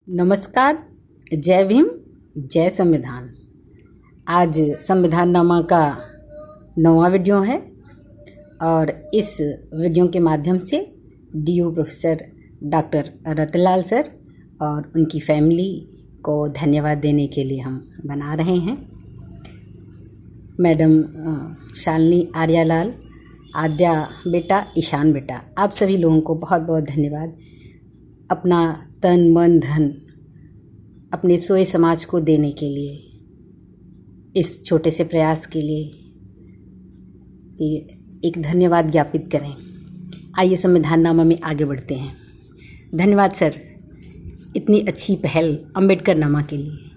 नमस्कार, जय भीम, जय संविधान। आज संविधान नामा का 9वां वीडियो है और इस वीडियो के माध्यम से DO professor doctor Ratanlal sir और उनकी फैमिली को धन्यवाद देने के लिए हम बना रहे हैं। मैडम शालिनी आर्यालाल, आद्या बेटा, ईशान बेटा, आप सभी लोगों को बहुत बहुत धन्यवाद। अपना तन मन धन अपने सोए समाज को देने के लिए, इस छोटे से प्रयास के लिए एक धन्यवाद ज्ञापित करें। आइए संविधान नामा में आगे बढ़ते हैं। धन्यवाद सर, इतनी अच्छी पहल अंबेडकर नामा के लिए।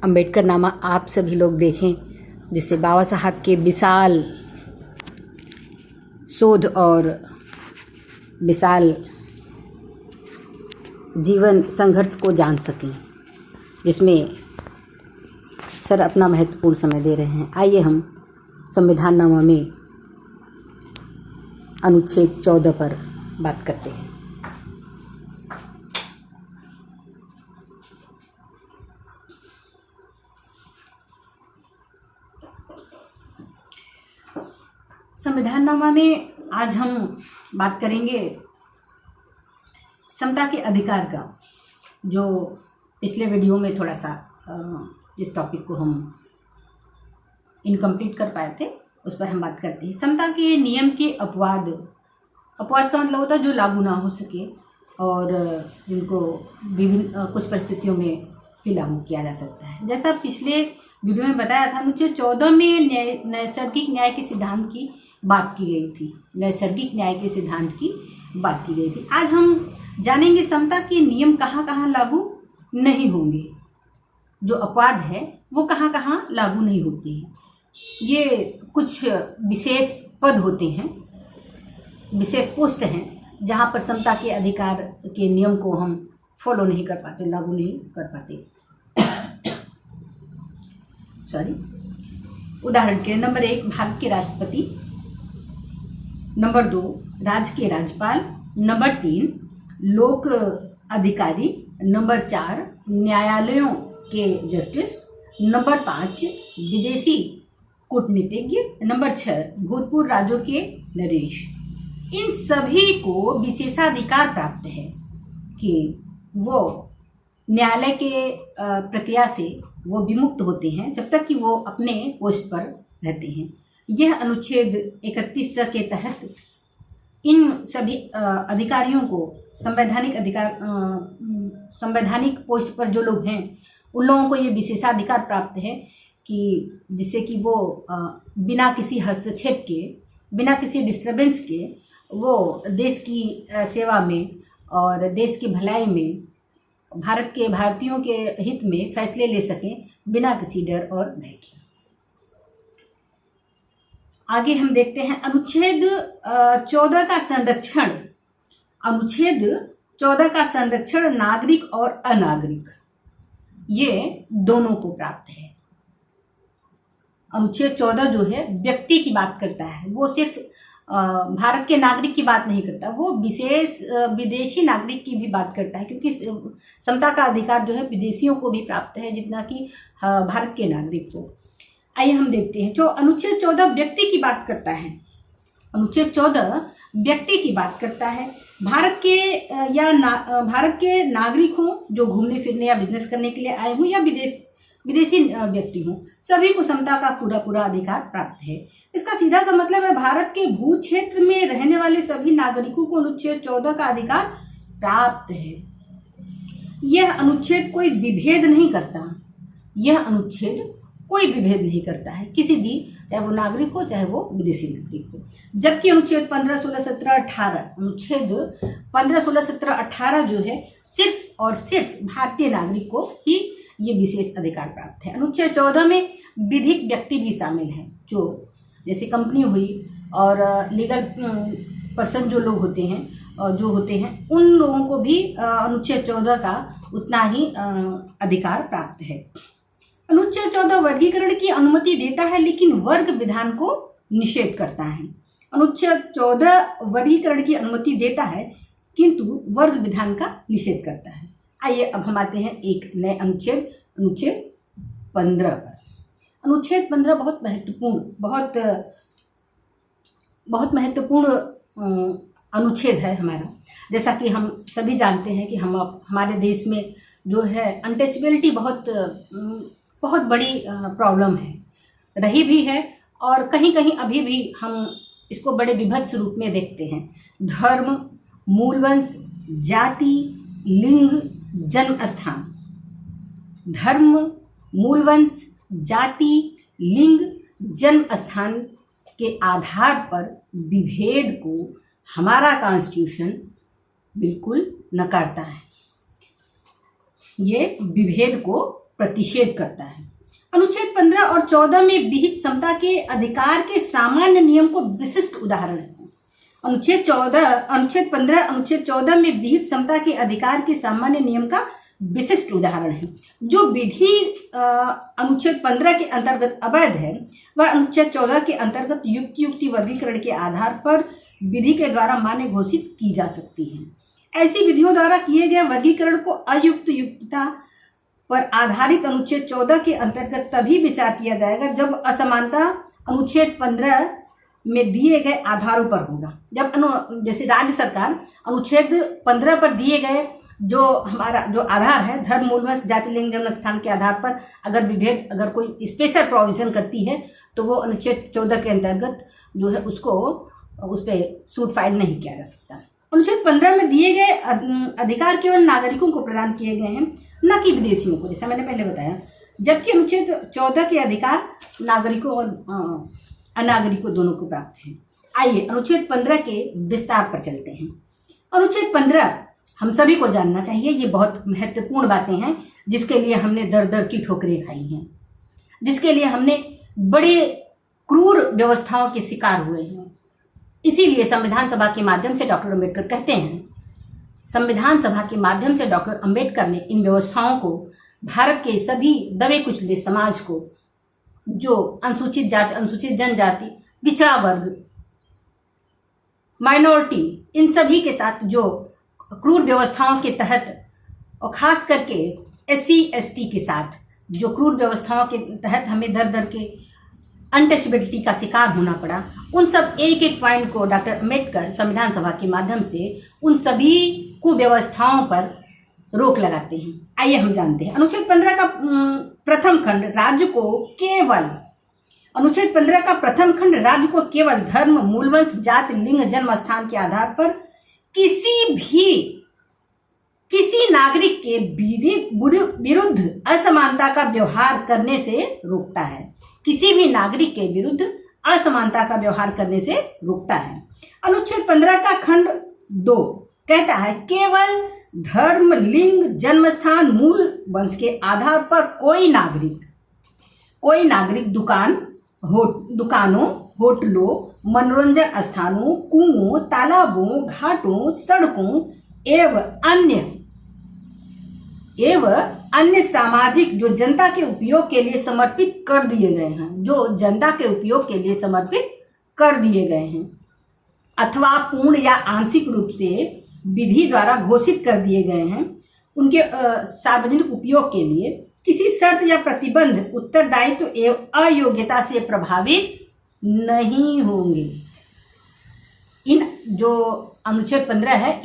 अंबेडकर नामा आप सभी लोग देखें, जिससे बाबा साहब के विशाल शोध और विशाल जीवन संघर्ष को जान सकें, जिसमें सर अपना महत्वपूर्ण समय दे रहे हैं। आइए हम संविधान नामा में अनुच्छेद 14 पर बात करते हैं। संविधान नामा में आज हम बात करेंगे समता के अधिकार का, जो पिछले वीडियो में थोड़ा सा इस टॉपिक को हम इनकम्प्लीट कर पाए थे, उस पर हम बात करते हैं। समता के नियम के अपवाद का मतलब होता है जो लागू ना हो सके और जिनको विभिन्न कुछ परिस्थितियों में ही लागू किया जा सकता है। जैसा पिछले वीडियो में बताया था, अनुच्छेद 14 में नैसर्गिक न्याय के सिद्धांत की बात की गई थी। नैसर्गिक न्याय के सिद्धांत की बात की गई थी। आज हम जानेंगे समता के नियम कहाँ कहाँ लागू नहीं होंगे, जो अपवाद है वो कहाँ कहाँ लागू नहीं होते हैं। ये कुछ विशेष पद होते हैं, विशेष पोस्ट हैं, जहाँ पर समता के अधिकार के नियम को हम फॉलो नहीं कर पाते, लागू नहीं कर पाते। उदाहरण के नंबर 1 भारत के राष्ट्रपति, नंबर 2 राज्य के राज्यपाल, नंबर 3 लोक अधिकारी, नंबर 4 न्यायालयों के जस्टिस, नंबर 5 विदेशी कूटनीतिज्ञ, नंबर 6 भूतपूर्व राज्यों के नरेश। इन सभी को विशेषाधिकार प्राप्त है कि वो न्यायालय के प्रक्रिया से वो विमुक्त होते हैं जब तक कि वो अपने पोस्ट पर रहते हैं। यह अनुच्छेद 31 के तहत इन सभी अधिकारियों को संवैधानिक पोस्ट पर जो लोग हैं उन लोगों को ये विशेषाधिकार प्राप्त है कि जिससे कि वो बिना किसी हस्तक्षेप के, बिना किसी डिस्टर्बेंस के वो देश की सेवा में और देश की भलाई में, भारत के भारतीयों के हित में फैसले ले सकें बिना किसी डर और भय के। आगे हम देखते हैं अनुच्छेद 14 का संरक्षण। अनुच्छेद 14 का संरक्षण नागरिक और अनागरिक ये दोनों को प्राप्त है। अनुच्छेद 14 जो है व्यक्ति की बात करता है, वो सिर्फ भारत के नागरिक की बात नहीं करता, वो विशेष विदेशी नागरिक की भी बात करता है, क्योंकि समता का अधिकार जो है विदेशियों को भी प्राप्त है जितना कि भारत के नागरिक को। आइए हम देखते हैं। जो अनुच्छेद 14 व्यक्ति की बात करता है, अनुच्छेद 14 व्यक्ति की बात करता है। भारत के नागरिक हों जो घूमने फिरने या बिजनेस करने के लिए आए हों, या विदेशी व्यक्ति हों, सभी को समता का पूरा अधिकार प्राप्त है। इसका सीधा सा मतलब है भारत के भू क्षेत्र में रहने वाले सभी नागरिकों को अनुच्छेद 14 का अधिकार प्राप्त है। यह अनुच्छेद कोई विभेद नहीं करता, यह अनुच्छेद कोई भी भेद नहीं करता है किसी भी, चाहे वो नागरिक हो चाहे वो विदेशी नागरिक हो। जबकि अनुच्छेद 15, 16, 17, 18, अनुच्छेद 15, 16, 17, 18 जो है सिर्फ और सिर्फ भारतीय नागरिक को ही ये विशेष अधिकार प्राप्त है। अनुच्छेद 14 में विधिक व्यक्ति भी शामिल है, जो जैसे कंपनी हुई और लीगल पर्सन जो लोग होते हैं उन लोगों को भी अनुच्छेद 14 का उतना ही अधिकार प्राप्त है। अनुच्छेद 14 वर्गीकरण की अनुमति देता है, लेकिन वर्ग विधान को निषेध करता है। अनुच्छेद 14 वर्गीकरण की अनुमति देता है, किंतु वर्ग विधान का निषेध करता है। आइए अब हम आते हैं एक नए अनुच्छेद अनुच्छेद 15 पर। अनुच्छेद 15 बहुत महत्वपूर्ण अनुच्छेद है हमारा। जैसा कि हम सभी जानते हैं कि हमारे देश में जो है अनटचेबिलिटी बहुत बड़ी प्रॉब्लम है, रही भी है, और कहीं कहीं अभी भी हम इसको बड़े विभत्स रूप में देखते हैं। धर्म, मूलवंश, जाति, लिंग, जन्म स्थान, धर्म, मूलवंश, जाति, लिंग, जन्म स्थान के आधार पर विभेद को हमारा कॉन्स्टिट्यूशन बिल्कुल नकारता है। ये विभेद को प्रतिषेध करता है। अनुच्छेद 15 और 14 में विहित समता के अधिकार के सामान्य नियम को विशिष्ट उदाहरण है। अनुच्छेद 15 अनुच्छेद 14 में विहित समता के अधिकार के सामान्य नियम का विशिष्ट उदाहरण है। जो विधि अनुच्छेद 15 के अंतर्गत अवैध है वह अनुच्छेद 14 के अंतर्गत युक्ति वर्गीकरण के आधार पर विधि के द्वारा मान्य घोषित की जा सकती है। ऐसी विधियों द्वारा किए गए वर्गीकरण को युक्तता पर आधारित अनुच्छेद 14 के अंतर्गत तभी विचार किया जाएगा जब असमानता अनुच्छेद 15 में दिए गए आधारों पर होगा। जब जैसे राज्य सरकार अनुच्छेद 15 पर दिए गए जो आधार है, धर्म, मूलवंश, जाति, लिंग, जन्म स्थान के आधार पर अगर कोई स्पेशल प्रोविजन करती है तो वो अनुच्छेद 14 के अंतर्गत जो है उस पर सूट फाइल नहीं किया जा सकता। अनुच्छेद 15 में दिए गए अधिकार केवल नागरिकों को प्रदान किए गए हैं, न कि विदेशियों को, जैसा मैंने पहले बताया। जबकि अनुच्छेद 14 के अधिकार नागरिकों और अनागरिकों दोनों को प्राप्त है। आइए अनुच्छेद 15 के विस्तार पर चलते हैं। अनुच्छेद 15 हम सभी को जानना चाहिए, ये बहुत महत्वपूर्ण बातें हैं जिसके लिए हमने दर दर की ठोकरें खाई हैं, जिसके लिए हमने बड़े क्रूर व्यवस्थाओं के शिकार हुए हैं। इसीलिए संविधान सभा के माध्यम से डॉक्टर अम्बेडकर कहते हैं, संविधान सभा के माध्यम से डॉक्टर अम्बेडकर ने इन व्यवस्थाओं को भारत के सभी दबे कुचले समाज को, जो अनुसूचित जाति, अनुसूचित जनजाति, पिछड़ा वर्ग, माइनॉरिटी, इन सभी के साथ जो क्रूर व्यवस्थाओं के तहत और खास करके SC ST के साथ जो क्रूर व्यवस्थाओं के तहत हमें दर दर के अनटचेबिलिटी का शिकार होना पड़ा, उन सब एक एक पॉइंट को डॉक्टर अम्बेडकर संविधान सभा के माध्यम से उन सभी कुव्यवस्थाओं पर रोक लगाते हैं। आइए हम जानते हैं। अनुच्छेद 15 का प्रथम खंड राज्य को केवल अनुच्छेद 15 का प्रथम खंड राज्य को केवल धर्म, मूलवंश, जाति, लिंग, जन्म स्थान के आधार पर किसी नागरिक के विरुद्ध असमानता का व्यवहार करने से रोकता है। किसी भी नागरिक के विरुद्ध असमानता का व्यवहार करने से रोकता है। अनुच्छेद 15 का खंड 2 कहता है केवल धर्म, लिंग, जन्म स्थान, मूल वंश के आधार पर कोई नागरिक दुकानों, होटलों, मनोरंजन स्थानों, कुओं, तालाबों, घाटों, सड़कों एवं अन्य सामाजिक जो जनता के उपयोग के लिए समर्पित कर दिए गए हैं, अथवा पूर्ण या आंशिक रूप से विधि द्वारा घोषित कर दिए गए हैं, उनके सार्वजनिक उपयोग के लिए किसी शर्त या प्रतिबंध, उत्तरदायित्व एवं अयोग्यता से प्रभावित नहीं होंगे। इन जो अनुच्छेद 15 है,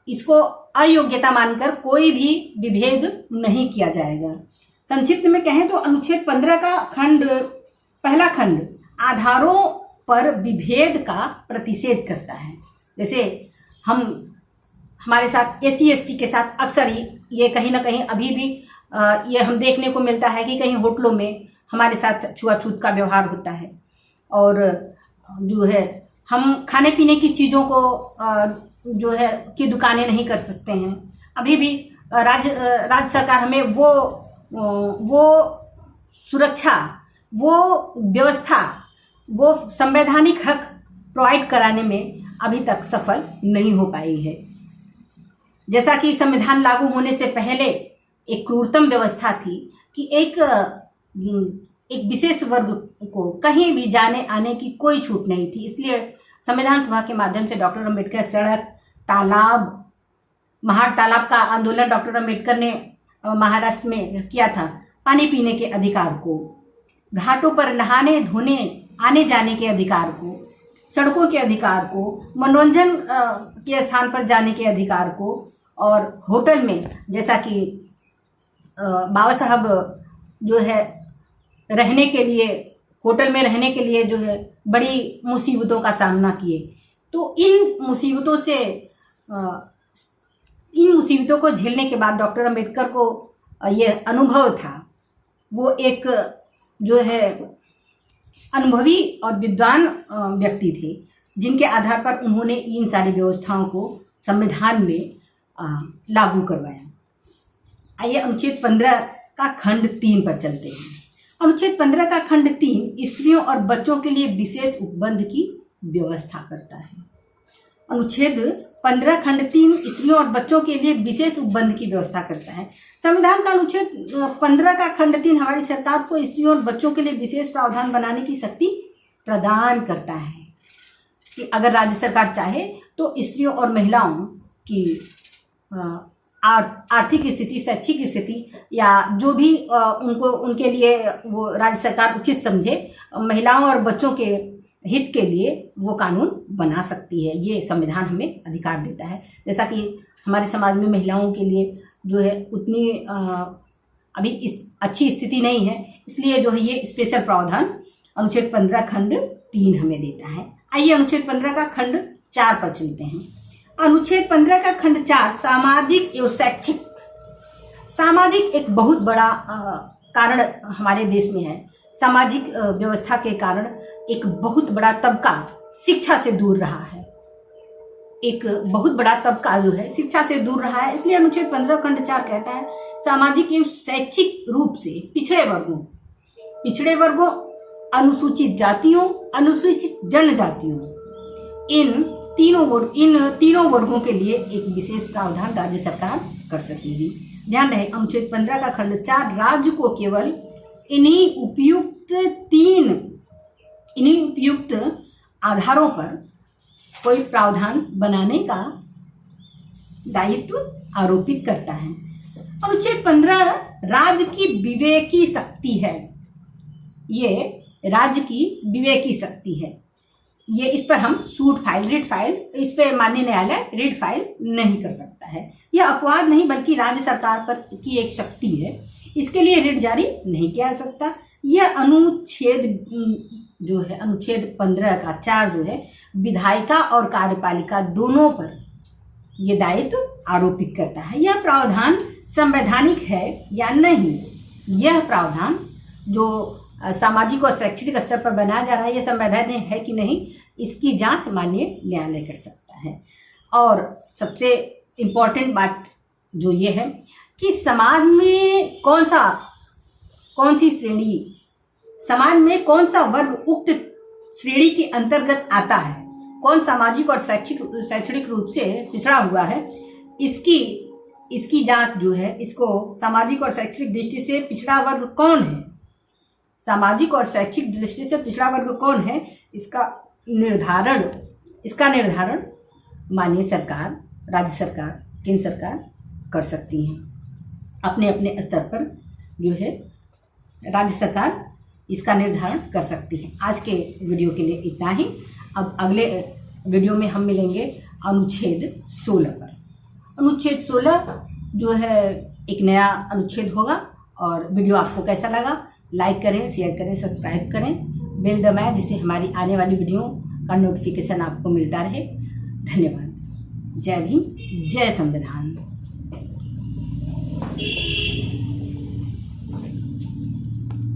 इसको अयोग्यता मानकर कोई भी विभेद नहीं किया जाएगा। संक्षिप्त में कहें तो अनुच्छेद 15 का पहला खंड आधारों पर विभेद का प्रतिषेध करता है। जैसे हमारे साथ SC ST के साथ अक्सर ये कहीं ना कहीं अभी भी ये हम देखने को मिलता है कि कहीं होटलों में हमारे साथ छुआछूत का व्यवहार होता है, और जो है हम खाने पीने की चीज़ों को जो है की दुकानें नहीं कर सकते हैं। अभी भी राज्य सरकार हमें वो सुरक्षा, वो व्यवस्था, वो संवैधानिक हक प्रोवाइड कराने में अभी तक सफल नहीं हो पाई है। जैसा कि संविधान लागू होने से पहले एक क्रूरतम व्यवस्था थी कि एक विशेष वर्ग को कहीं भी जाने आने की कोई छूट नहीं थी। इसलिए संविधान सभा के माध्यम से डॉक्टर अम्बेडकर सड़क, महाड़ तालाब का आंदोलन डॉक्टर अम्बेडकर ने महाराष्ट्र में किया था, पानी पीने के अधिकार को, घाटों पर नहाने धोने आने जाने के अधिकार को, सड़कों के अधिकार को, मनोरंजन के स्थान पर जाने के अधिकार को, और होटल में जैसा कि बाबा साहब जो है रहने के लिए, होटल में रहने के लिए जो है बड़ी मुसीबतों का सामना किए। तो इन मुसीबतों को झेलने के बाद डॉक्टर अम्बेडकर को ये अनुभव था, वो एक जो है अनुभवी और विद्वान व्यक्ति थे, जिनके आधार पर उन्होंने इन सारी व्यवस्थाओं को संविधान में लागू करवाया। आइए अनुच्छेद 15 का खंड 3 पर चलते हैं। अनुच्छेद 15 का खंड 3 स्त्रियों और बच्चों के लिए विशेष उपबंध की व्यवस्था करता है। अनुच्छेद 15 खंड 3 स्त्रियों और बच्चों के लिए विशेष उपबंध की व्यवस्था करता है। संविधान का अनुच्छेद 15 का खंड 3 हमारी सरकार को स्त्रियों और बच्चों के लिए विशेष प्रावधान बनाने की शक्ति प्रदान करता है कि अगर राज्य सरकार चाहे तो स्त्रियों और महिलाओं की आर्थिक स्थिति, शैक्षिक स्थिति या जो भी उनके लिए वो राज्य सरकार उचित समझे, महिलाओं और बच्चों के हित के लिए वो कानून बना सकती है। ये संविधान हमें अधिकार देता है। जैसा कि हमारे समाज में महिलाओं के लिए जो है उतनी अभी अच्छी स्थिति नहीं है, इसलिए जो है ये स्पेशल प्रावधान अनुच्छेद 15 खंड 3 हमें देता है। आइए अनुच्छेद 15 का खंड 4 पर चलते हैं। अनुच्छेद 15 का खंड 4 सामाजिक एवं शैक्षिक। सामाजिक एक बहुत बड़ा कारण हमारे देश में है। सामाजिक व्यवस्था के कारण एक बहुत बड़ा तबका शिक्षा से दूर रहा है। एक बहुत बड़ा तबका जो है शिक्षा से दूर रहा है, इसलिए अनुच्छेद 15 खंड 4 कहता है सामाजिक एवं शैक्षिक रूप से पिछड़े वर्गों, अनुसूचित जातियों, अनुसूचित जनजातियों, इन तीनों वर्गों के लिए एक विशेष प्रावधान राज्य सरकार कर सकेगी। ध्यान रहे अनुच्छेद 15 का खंड 4 राज्य को केवल इन्हीं उपयुक्त आधारों पर कोई प्रावधान बनाने का दायित्व आरोपित करता है। अनुच्छेद 15 राज्य की विवेकी शक्ति है। ये राज्य की विवेकी शक्ति है। ये इस पर हम रिट फाइल इस पे माननीय न्यायालय रिट फाइल नहीं कर सकता है। यह अपवाद नहीं बल्कि राज्य सरकार पर की एक शक्ति है, इसके लिए रिट जारी नहीं किया जा सकता। यह अनुच्छेद जो है अनुच्छेद 15 का 4 जो है विधायिका और कार्यपालिका दोनों पर यह दायित्व आरोपित करता है। यह प्रावधान संवैधानिक है या नहीं, यह प्रावधान जो सामाजिक और शैक्षणिक स्तर पर बनाया जा रहा है, यह संवैधानिक है कि नहीं, इसकी जांच माननीय न्यायालय कर सकता है। और सबसे इम्पोर्टेंट बात जो ये है कि समाज में कौन सी श्रेणी, समाज में कौन सा वर्ग उक्त श्रेणी के अंतर्गत आता है, कौन सामाजिक और शैक्षणिक रूप से पिछड़ा हुआ है, इसकी जांच जो है, इसको सामाजिक और शैक्षणिक दृष्टि से पिछड़ा वर्ग कौन है, सामाजिक और शैक्षिक दृष्टि से पिछड़ा वर्ग कौन है, इसका निर्धारण माननीय सरकार, राज्य सरकार, केंद्र सरकार कर सकती है। अपने अपने स्तर पर जो है राज्य सरकार इसका निर्धारण कर सकती है। आज के वीडियो के लिए इतना ही। अब अगले वीडियो में हम मिलेंगे अनुच्छेद 16 पर। अनुच्छेद 16 जो है एक नया अनुच्छेद होगा। और वीडियो आपको कैसा लगा लाइक करें, शेयर करें, सब्सक्राइब करें, बेल दबाएं जिससे हमारी आने वाली वीडियो का नोटिफिकेशन आपको मिलता रहे। धन्यवाद। जय भीम, जय संविधान।